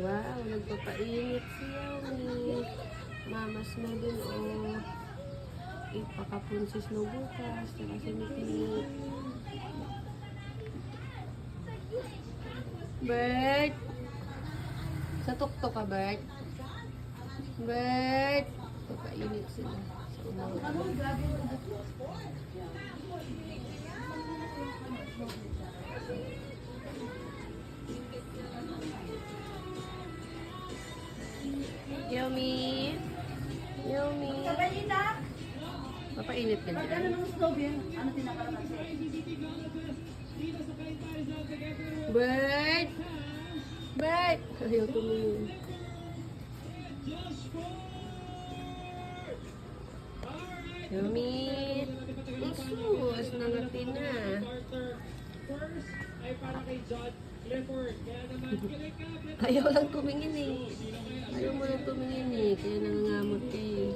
Wow, nagpapainit si Yummy. Mamas mo dun, oh. Ipakapunsis mo bukas. Saka sinitinit. Bert! Sa tuktok ka, Bert? Bert! Papainit sila. Sa umaga. Yummy! Yummy! Papainit ka dyan. Ano nung stove yun? Ano tinakalaman siya? Bert! Bert! Ayaw tumingin. Yummy! Usus! Nangati na. Ayaw lang tumingin eh. Ayaw mo lang tumingin eh. Kaya nangangamot ka eh.